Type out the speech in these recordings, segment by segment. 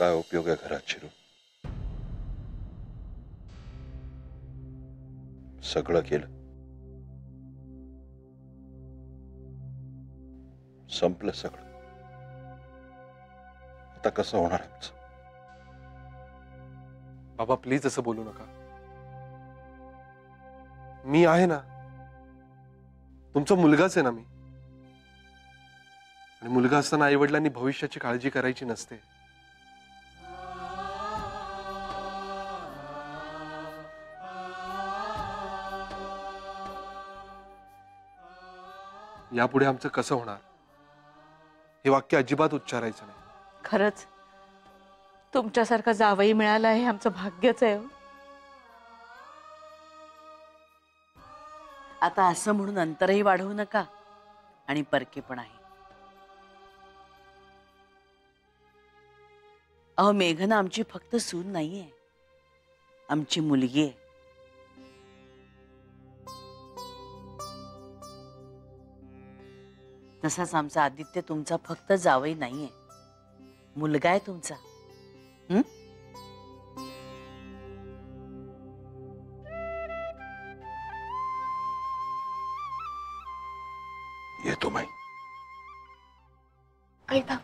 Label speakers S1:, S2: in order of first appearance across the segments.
S1: काय उपयोग आहे घरात शिरून? सगळं केलं, संपलं सगळं. आता कसं होणार आमचं?
S2: बाबा प्लीज असं बोलू नका. मी आहे ना, तुमचा मुलगाच आहे ना मी. आणि मुलगा असताना आई वडिलांनी भविष्याची काळजी करायची नसते. यापुढे आमचं कसं होणार हे वाक्य अजिबात उच्चारायचं नाही.
S3: खरंच तुमच्यासारखा जावई मिळाला हे आमचं भाग्यच आहे.
S4: आता असं म्हणून अंतरही वाढवू नका आणि परके पण आहे. अहो मेघना आमची फक्त सून नाहीये, आमची मुलगी आहे. तसाच आमचा आदित्य तुमचा फक्त जावई नाहीये, मुलगा आहे तुमचा.
S1: येतो माई.
S5: ऐका,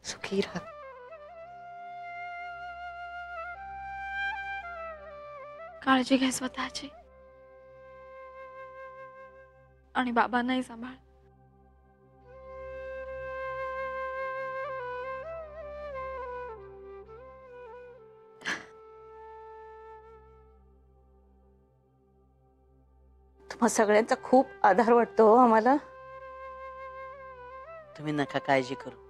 S5: सुखी राहा. काळजी घ्या स्वतःची आणि बाबांनाही सांभाळ.
S3: तुम्हा सगळ्यांचा खूप आधार वाटतो हो आम्हाला.
S4: तुम्ही नका काळजी करू.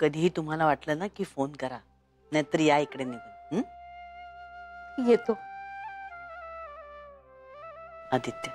S4: कधीही तुम्हाला वाटलं ना की फोन करा, नाहीतर या इकडे निघून.
S3: येतो.
S4: आदित्य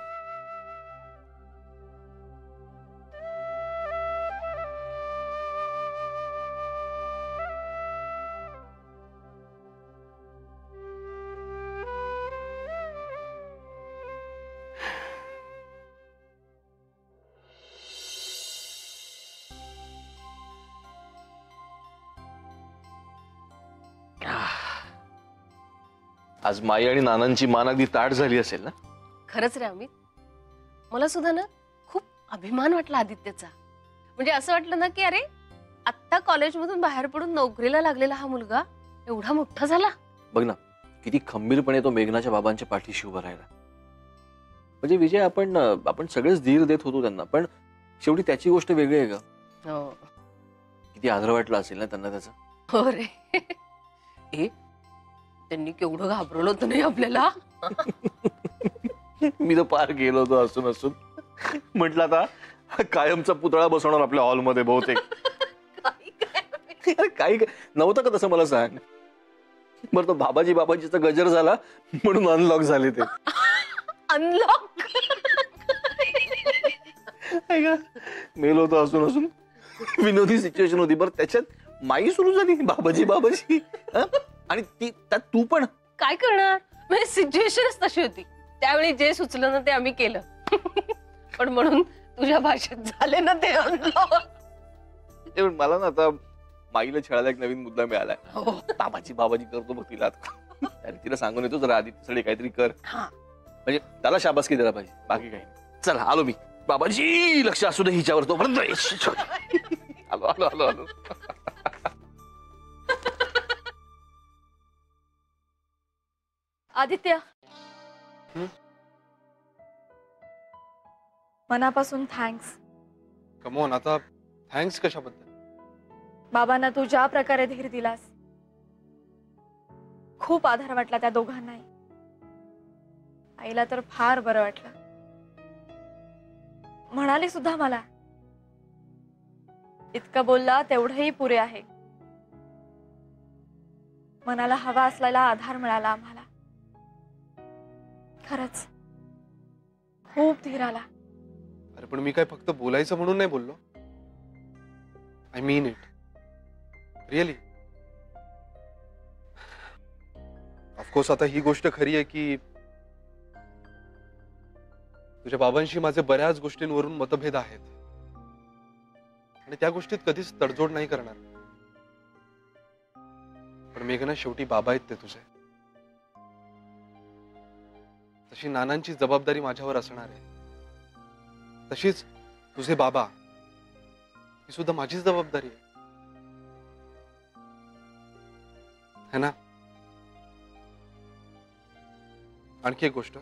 S6: आज माई आणि नानांची मान अगदी ताट झाली असेल ना?
S5: खरंच रे अमित, मला सुद्धा ना खूप अभिमान वाटला आदित्यचा. म्हणजे असं वाटलं ना की अरे आत्ता कॉलेजमधून बाहेर पडून नोकरीला लागलेला हा मुलगा एवढा मोठा झाला.
S6: बघ ना किती खंबीरपणे तो मेघनाच्या बाबांच्या पाठीशी उभा राहिला. म्हणजे विजय आपण सगळेच धीर देत होतो त्यांना, पण शेवटी त्याची गोष्ट वेगळी आहे का?
S5: हो
S6: किती आदर वाटला असेल ना त्यांना त्याचा.
S5: हो रे. त्यांनी केवढं घाबरवलं होतं नाही आपल्याला.
S6: मी तर पार गेलो होतो असून असून. म्हटलं आता कायमचा पुतळा बसवणार आपल्या हॉलमध्ये बहुतेक. काही नव्हतं का तसं मला सांग बरं. तो बाबाजीचा गजर झाला म्हणून अनलॉक झाले ते.
S5: अनलॉक
S6: मेल होतो असून असून. विनोदी सिच्युएशन होती बरं. त्याच्यात माई सुरू झाली बाबाजी. आणि ती त्यात तू पण
S5: काय करणार. म्हणजे सिच्युएशनच तशी होती. त्यावेळी जे सुचलं ना ते आम्ही केलं. पण म्हणून तुझ्या भाषेत झाले ना ते अनलॉक.
S6: मला ना आता माईला छळायला एक नवीन मुद्दा मिळालाय. बाबाजी करतो बघ तिला. तिला सांगून येतो जरा आदित्यसाठी काहीतरी कर. म्हणजे त्याला शाबासकी द्यायला पाहिजे, बाकी काही नाही. चला आलो मी. बाबाजी लक्ष असू दे हिच्यावर. तो आलो आलो आलो आलो.
S7: आदित्य, मनापासून थँक्स.
S2: कम ऑन, आता थँक्स कशाबद्दल?
S7: बाबांना तू ज्या प्रकारे धीर दिलास, खूप आधार वाटला त्या दोघांनाही. आईला तर फार बरं वाटलं. म्हणाली सुद्धा मला, इतकं बोलला तेवढंही पुरे आहे. मनाला हवा असलेला आधार मिळाला आम्हाला. खरंच खूप धीर आला.
S2: अरे पण मी काय फक्त बोलायचं म्हणून नाही बोललो. I mean it really. Of course आता ही गोष्ट खरी आहे की तुझ्या बाबांशी माझे बऱ्याच गोष्टींवरून मतभेद आहेत आणि त्या गोष्टीत कधीच तडजोड नाही करणार. पण मेघना, शेवटी बाबा आहेत ते तुझे. तशी नानांची जबाबदारी माझ्यावर असणार आहे, तशीच तुझे बाबा ही सुद्धा माझीच जबाबदारी आहे ना. आणखी एक गोष्ट,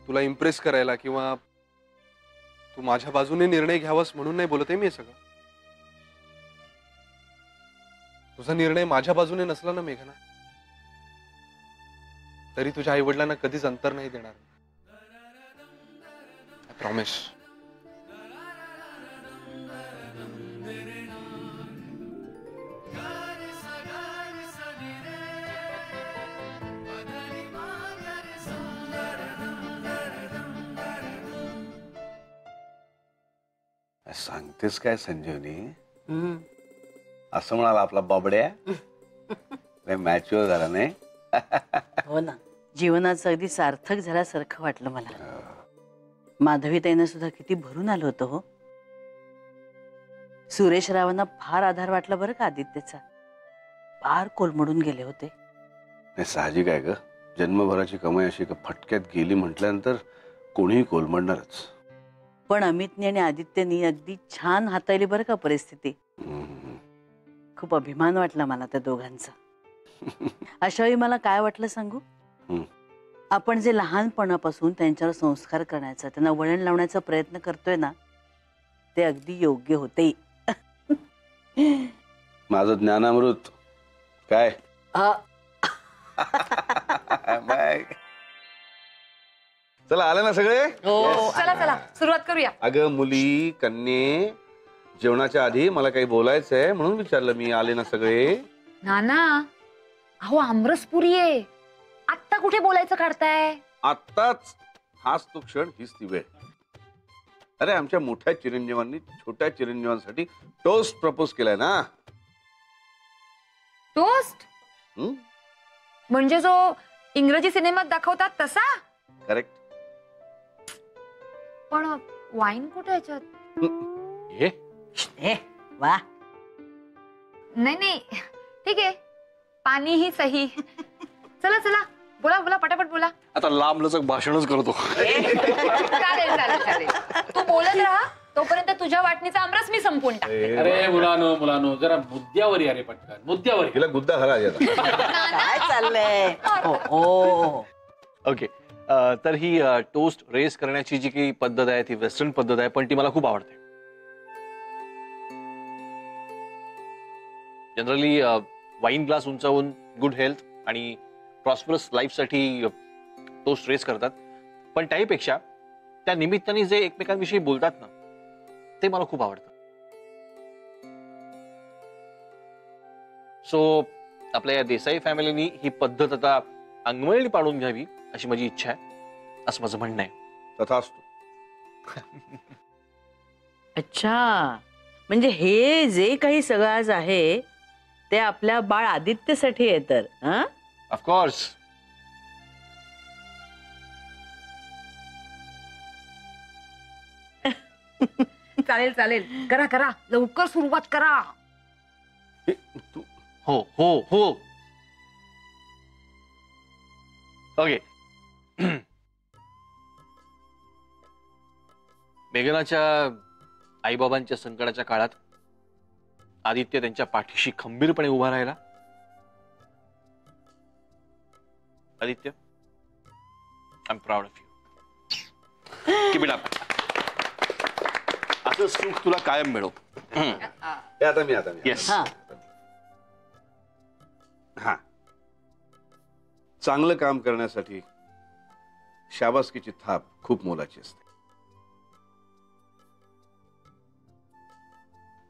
S2: तुला इम्प्रेस करायला किंवा तू माझ्या बाजूने निर्णय घ्यावास म्हणून नाही बोलत आहे मी हे सगळं. तुझा निर्णय माझ्या बाजूने नसला ना मेघना, तरी तुझ्या आई वडिलांना कधीच अंतर नाही देणार. I promise.
S8: सांगतेस काय संजीवनी? असं म्हणाला आपला बाबड्या. मॅच्युअर झाला नाही.
S4: हो ना, जीवनाचं अगदी सार्थक झाल्यासारखं वाटलं मला. माधवीताईंना सुद्धा किती भरून आलं होतं हो. सुरेश रावांना फार आधार वाटला बरं का आदित्यचा. फार कोलमडून गेले होते.
S8: नाही, साहजिक आहे ग. जन्मभराची कमाई अशी का फटक्यात गेली म्हटल्यानंतर कोणीही कोलमडणारच.
S4: पण अमितनी आणि आदित्यनी अगदी छान हाताळली बरं का परिस्थिती. खूप अभिमान वाटला मला त्या दोघांचा. अशावेळी मला काय वाटलं सांगू? आपण जे लहानपणापासून त्यांच्यावर संस्कार करण्याचा, त्यांना वळण लावण्याचा प्रयत्न करतोय ना, ते अगदी योग्य होते.
S8: माझं ज्ञानामृत काय. चला, आले ना सगळे?
S7: चला चला सुरुवात करूया.
S8: अगं मुली, कन्ये, जेवणाच्या आधी मला काही बोलायचंय म्हणून विचारलं मी. आले ना सगळे?
S9: नाना, अहो आमरसपुरी आहे. आत्ता कुठे बोलायचं काढताय?
S8: आत्ताच. हाच तो क्षण, हीच ती वेळ. अरे, आमच्या मोठ्या चिरंजीवांनी छोट्या चिरंजीवांसाठी टोस्ट प्रपोज केलाय ना.
S9: टोस्ट म्हणजे जो इंग्रजी सिनेमात दाखवतात तसा?
S8: करेक्ट.
S9: पण वाईन कुठे याच्यात?
S4: वा,
S9: नाही ठीक आहे, पाणी ही सही. चला चला, बोला बोला, पटापट बोला.
S6: आता लांबलचक भाषणच करतो.
S9: चालेल चालेल चालेल, तू बोलत राहा तोपर्यंत तुझ्या वाटणीचा आमरस मी संपवून टाकते.
S10: अरे मुलानो जरा मुद्द्यावर या रे पटकन, मुद्द्यावर.
S8: तिला गुद्दा हरा आता.
S4: काय चाललंय?
S6: ओके, तर ही टोस्ट रेस करण्याची जी काही पद्धत आहे ती वेस्टर्न पद्धत आहे, पण ती मला खूप आवडते. जनरली वाईन ग्लास उंचावून गुड हेल्थ आणि प्रॉस्परस लाईफसाठी टोस्ट रेस करतात. पण त्याहीपेक्षा त्या निमित्ताने जे एकमेकांविषयी बोलतात ना, ते मला खूप आवडतं. सो आपल्या या देसाई फॅमिलीनी ही पद्धत आता अंगवळणी पाडून घ्यावी अशी माझी इच्छा आहे, असं माझं म्हणणं आहे.
S8: तथास्तु.
S4: अच्छा, म्हणजे हे जे काही सगळं आज आहे ते आपल्या बाळ आदित्यसाठी आहे तर?
S6: ऑफकोर्स.
S9: चालेल चालेल, करा करा, लवकर सुरुवात करा.
S6: हो हो हो. ओके. मेघनाच्या आईबाबांच्या संकटाच्या काळात आदित्य त्यांच्या पाठीशी खंबीरपणे उभा राहिला. Aditya, I am proud of you. Keep it up. असं सुख तुला कायम मिळो.
S8: आता मी
S6: येस.
S8: हा, चांगलं काम करण्यासाठी शाबासकीची थाप खूप मोलाची असते.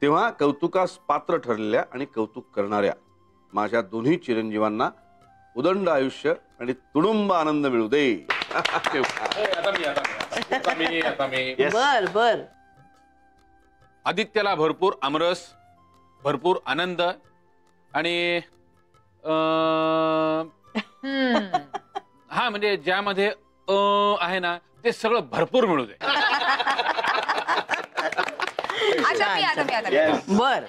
S8: तेव्हा कौतुकास पात्र ठरलेल्या आणि कौतुक करणाऱ्या माझ्या दोन्ही चिरंजीवांना उदंड आयुष्य आणि तुडुंब आनंद मिळू दे.
S10: आता मी
S4: बर बर.
S10: आदित्याला भरपूर आमरस, भरपूर आनंद आणि हा म्हणजे ज्यामध्ये आहे ना ते सगळं भरपूर मिळू दे.
S4: बर.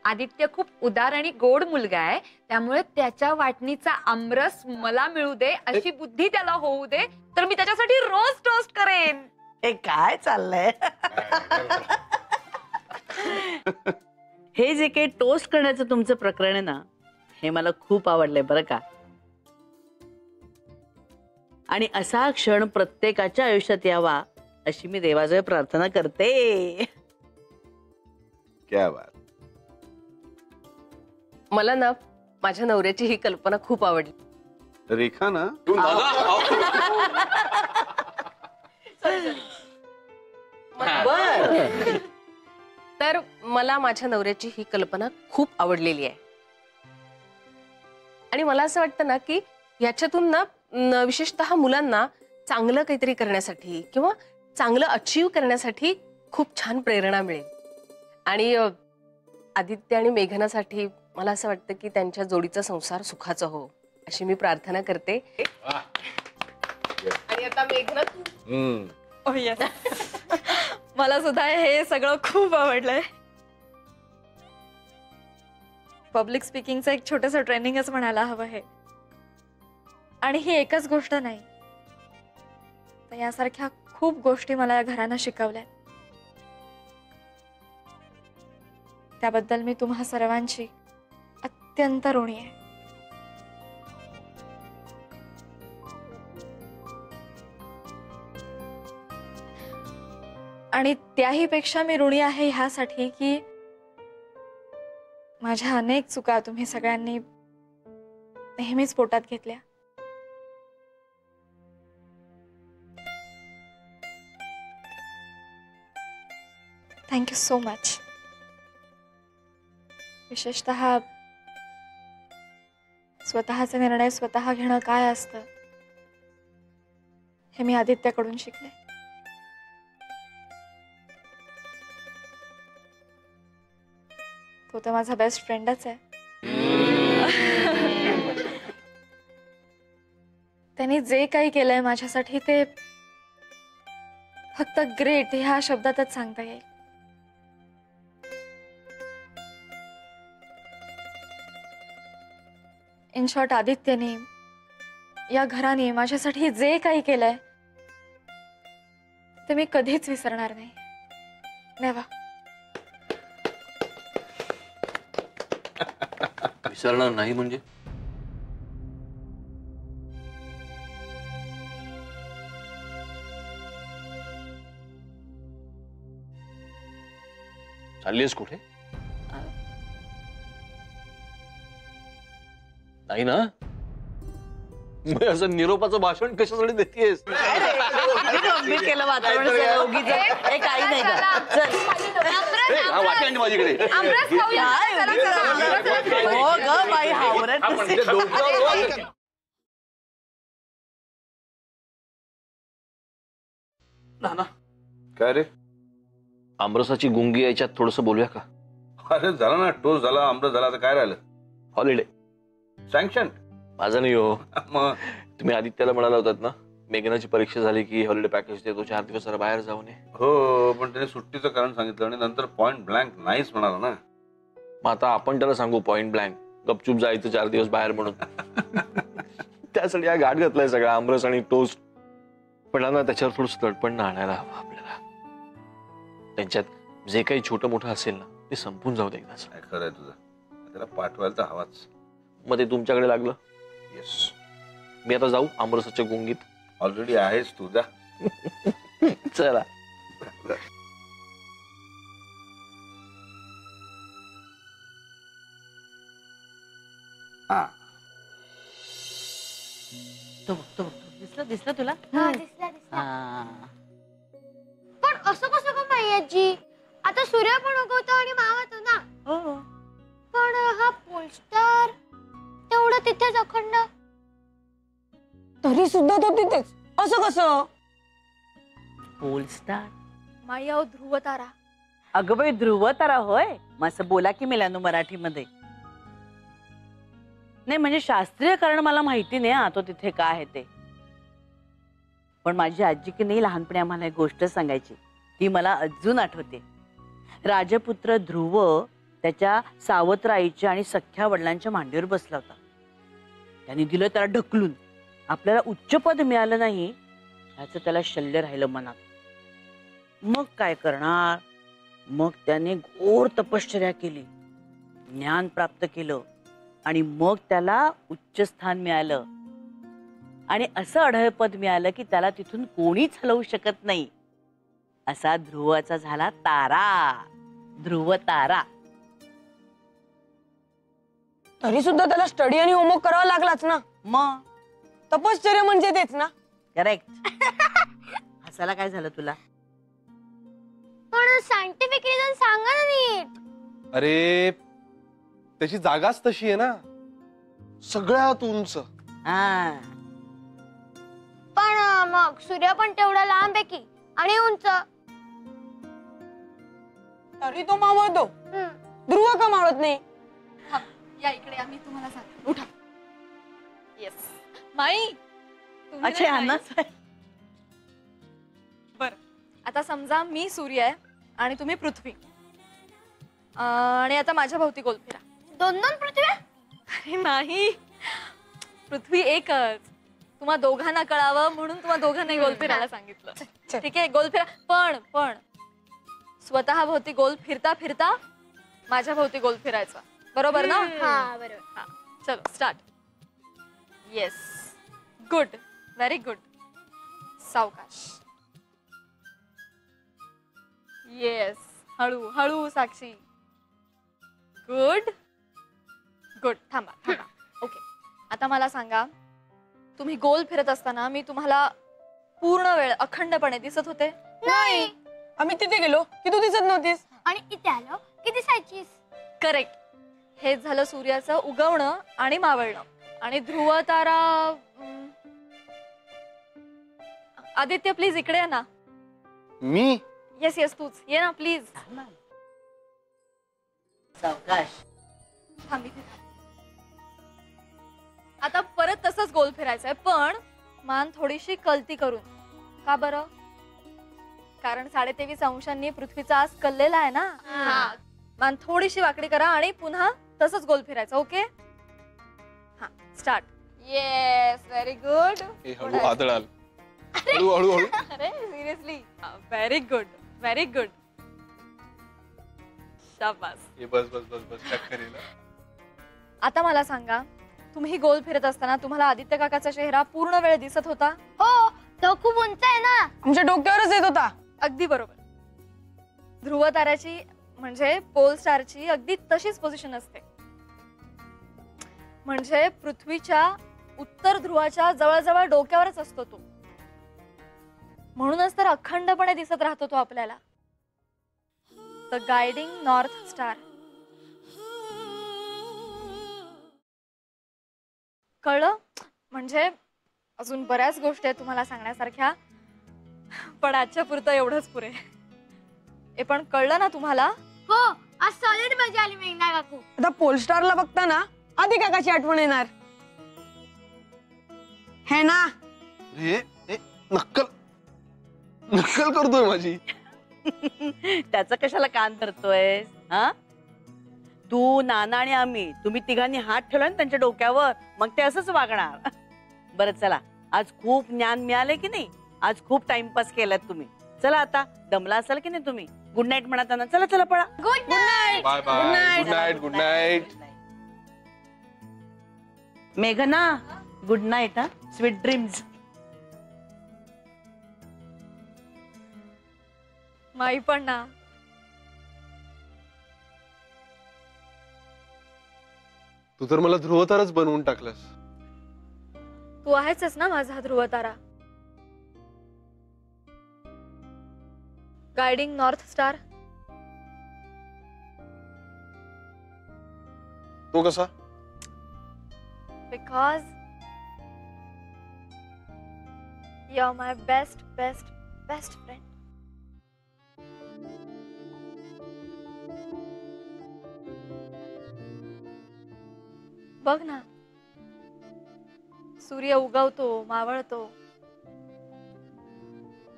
S9: आदित्य खूप उदार आणि गोड मुलगा आहे, त्यामुळे त्याच्या वाटणीचा आमरस मला मिळू दे अशी बुद्धी त्याला होऊ दे, तर मी त्याच्यासाठी रोज टोस्ट करेन.
S4: हे काय चाललंय? हे जे काही टोस्ट करण्याचं तुमचं प्रकरण आहे ना, हे मला खूप आवडलंय बरं का. आणि असा क्षण प्रत्येकाच्या आयुष्यात यावा अशी मी देवाजवळ प्रार्थना करते.
S8: क्या बात.
S5: मला ना माझ्या नवऱ्याची ही कल्पना खूप आवडली.
S8: रेखा ना,
S4: बर.
S5: तर मला माझ्या नवऱ्याची ही कल्पना खूप आवडलेली आहे. आणि मला असं वाटतं ना की याच्यातून ना विशेषतः मुलांना चांगलं काहीतरी करण्यासाठी किंवा चांगलं अचीव करण्यासाठी खूप छान प्रेरणा मिळेल. आणि आदित्य आणि मेघनासाठी मला असं वाटतं की त्यांच्या जोडीचा संसार सुखाचा हो अशी मी प्रार्थना करते. आणि आता मेघना
S3: मला सुद्धा हे सगळं खूप आवडलंय. पब्लिक स्पीकिंगचं एक छोटंसं ट्रेनिंगच म्हणायला हवं हे. आणि ही एकच गोष्ट नाही, तर यासारख्या खूप गोष्टी मला या घरानं शिकवल्या. त्याबद्दल मी तुम्हा सर्वांची अत्यंत ऋणी आहे. आणि त्याही पेक्षा मी ऋणी आहे ह्यासाठी की माझ्या अनेक चुका तुम्ही सगळ्यांनी नेहमीच पोटात घेतल्या. Thank you so much. विशेषतः स्वतःचे निर्णय स्वतः घेणं काय असतं हे मी आदित्याकडून शिकले. तो तर माझा बेस्ट फ्रेंडच आहे. त्यांनी जे काही केलंय माझ्यासाठी ते फक्त ग्रेट ह्या शब्दातच सांगता येईल. इन शॉर्ट, आदित्यने या घराने माझ्यासाठी जे काही केलंय ते मी कधीच विसरणार नाही. नेव्हर.
S6: विसरणार नाही म्हणजे? चाललीस कुठे? नाही ना? मग असं निरोपाचं भाषण कशासाठी देतेस?
S4: गंभीर केलं वातावरण सगळं उगीचं. हे काही नाही का. चल.
S6: वाटी माझ्याकडे.
S4: हो ग बाई, हावरट कसे.
S8: काय रे?
S6: आमरसाची गुंगी याच्यात थोडस बोलूया का?
S8: अरे झाला ना, टोस झाला, आमरस झाला, आता काय राहिलं?
S6: Holiday
S8: sanction.
S6: माझा नाही हो.
S8: मग
S6: तुम्ही आदित्याला म्हणाला होतात ना मेघनाची परीक्षा झाली की हॉलिडे पॅकेज देतो, 4 दिवस जरा बाहेर जाऊ नये.
S8: हो, पण त्याने सुट्टीचं कारण सांगितलं आणि नंतर पॉइंट ब्लँक नाहीच म्हणाला ना.
S6: मग आता आपण त्याला सांगू पॉइंट ब्लँक गपचूप जायचं 4 दिवस बाहेर म्हणून. त्यासाठी हा घाट घातलाय सगळा आमरस आणि टोस्ट. पण ना त्याच्यावर थोडं तडपण आणायला हवं आपल्याला. त्यांच्यात जे काही छोटं मोठं असेल ना ते संपून जाऊ दे एकदाच.
S8: खरंय तुझं. त्याला पाठवायला तर हवाच.
S6: मग ते तुमच्याकडे लागलं.
S8: येस.
S6: मी आता जाऊ आमरसाच्या गुंगीत.
S8: ऑलरेडी आहेस तुझा.
S6: चला.
S8: हा,
S4: तो बघ. दिसलं तुला?
S11: दिसला. पण असं कसं का नाही आजी? आता सूर्य पण उगवतो आणि मावळतो ना.
S4: हो.
S11: पण हा पोलस्टार तेवढं तिथेच अखंड.
S9: तरी सुद्धा तो तिथेच
S7: असं कसं?
S4: Pole star.
S3: माई अहो ध्रुव तारा.
S4: अगं बाई ध्रुव तारा होय. मग असं बोला की मिलानो मराठीमध्ये. नाही म्हणजे शास्त्रीय कारण मला माहिती नाही हा तो तिथे काय आहे ते. पण माझी आजी की नाही लहानपणी आम्हाला एक गोष्ट सांगायची ती मला अजून आठवते. राजपुत्र ध्रुव त्याच्या सावत्र आईच्या आणि सख्ख्या वडिलांच्या मांडीवर बसला होता. त्यांनी दिलं त्याला ढकलून. आपल्याला उच्च पद मिळालं नाही ह्याचं त्याला शल्य राहिलं मनात. मग काय करणार. मग त्याने घोर तपश्चर्या केली, ज्ञान प्राप्त केलं आणि मग त्याला उच्च स्थान मिळालं आणि असं अढळ पद मिळालं की त्याला तिथून कोणीच हलवू शकत नाही. असा ध्रुवाचा झाला तारा, ध्रुव तारा.
S7: तरी सुद्धा त्याला स्टडी आणि होमवर्क करावा लागलाच ना.
S4: मग
S7: तपश्चर्या म्हणजे तेच ना.
S4: करेक्ट. हसायला काय झालं तुला.
S11: पण सायंटिफिक रिझन सांगा ना नीट.
S2: अरे त्याची जागाच तशी आहे ना, सगळ्यात उंच.
S4: हा
S11: पण मग सूर्य पण तेवढा लांब आहे की आणि उंच.
S7: तरी तो मावळतो. ध्रुव का मावळत नाही.
S3: या इकडे आम्ही तुम्हाला सांगतो. उठा. येस माई तुम्ही
S4: अच्छा
S3: नाही
S4: ना.
S3: माई. बरं आता समजा मी सूर्य आहे आणि तुम्ही पृथ्वी. आणि आता माझ्या भोवती गोल फिरा.
S11: दोन दोन पृथ्वी.
S3: अरे नाही, पृथ्वी एकच. तुम्हा दोघांना कळावं म्हणून तुम्हा दोघांनाही गोल फिरायला सांगितलं. ठीक आहे गोल फिरा. पण स्वतः भोवती गोल फिरता फिरता माझ्या भोवती गोल फिरायचा. बरोबर ना.
S11: हा बरोबर.
S3: हा चलो start. Yes good, very good. सावकाश. येस हळू हळू साक्षी. Good good. थांबा थांबा. ओके आता मला सांगा, तुम्ही गोल फिरत असताना मी तुम्हाला पूर्ण वेळ अखंडपणे दिसत होते.
S11: नाही.
S7: आम्ही तिथे गेलो की तू दिसत नव्हतीस.
S11: आणि इथे आलो की दिसायचीस.
S3: करेक्ट. हेच झालं सूर्याचं उगवणं आणि मावळणं. आणि ध्रुव तारा. आदित्य प्लीज इकडे ये ना.
S2: मी
S3: येस येस तूच ये ना प्लीज.
S4: सावकाश.
S3: थांब इथे. आता परत तसंच गोल फिरायचंय पण मान थोडीशी कलती करून. का बरं. कारण 23.5 अंशांनी पृथ्वीचा आज कललेला आहे ना. मान थोडीशी वाकडी करा आणि पुन्हा तसंच गोल फिरायचं. ओके हा स्टार्ट. Yes very good.
S2: हळू आदळाल. हळू हळू हळू.
S3: अरे seriously very good very good. शाबास.
S2: हे बस बस बस बस चक्कर येईल.
S3: आता मला सांगा, तुम्ही गोल फिरत असताना तुम्हाला आदित्य काकाचा चेहरा पूर्ण वेळ दिसत होता.
S11: हो तो खूप उंच आहे ना.
S7: आमच्या डोक्यावरच येत होता.
S3: अगदी बरोबर. ध्रुव ताऱ्याची म्हणजे पोल स्टारची अगदी तशीच पोझिशन असते. म्हणजे पृथ्वीच्या उत्तर ध्रुवाच्या जवळजवळ डोक्यावरच असतो तो. म्हणूनच तर अखंडपणे दिसत राहतो तो आपल्याला. The guiding north star. कळलं. म्हणजे अजून बऱ्याच गोष्टी आहेत तुम्हाला सांगण्यासारख्या पण आजच्या पुरतं एवढंच पुरे. हे पण कळलं ना तुम्हाला.
S11: हो आज सॉलिड मजा आली मेघना काकू.
S7: आता पोलस्टारला बघताना आधी काकाची आठवण येणार है ना.
S2: हे नक्कल नक्कल करतोय माझी.
S4: त्याचं कशाला कान धरतोय. हा तू नाना आणि आम्ही तुम्ही तिघांनी हात ठेवला ना त्यांच्या डोक्यावर मग ते असंच वागणार. बरं चला आज खूप ज्ञान मिळालंय की नाही. आज खूप टाइमपास केलात तुम्ही. चला आता दमला असाल की नाही तुम्ही. गुड नाईट म्हणा त्यांना. चला चला पळा.
S11: Good night.
S2: Bye bye. Good night good night.
S4: मेघना गुड नाईट. हा स्वीट ड्रीम्स.
S3: माई पण ना.
S2: तू तर मला ध्रुवताराच बनवून टाकलंस.
S3: तू आहेच ना माझा ध्रुव तारा. Guiding north star.
S2: तो कसा.
S3: Because you are my best best best friend. बघ ना, सूर्य उगवतो मावळतो,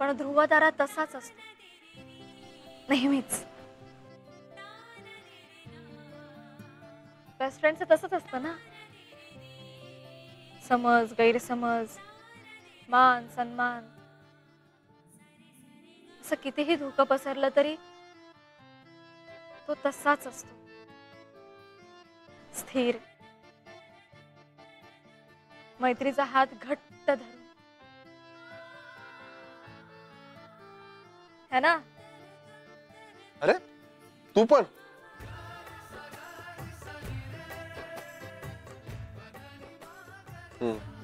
S3: पण ध्रुव तारा तसाच असतो नेहमीच. बेस्ट फ्रेंडचं तसंच असतं ना. समज गैरसमज, मान सन्मान, असं कितीही धोकं पसरलं तरी तो तसाच असतो, स्थिर, मैत्रीचा हात घट्ट धरून. है ना?
S2: अरे तू पण हम्म.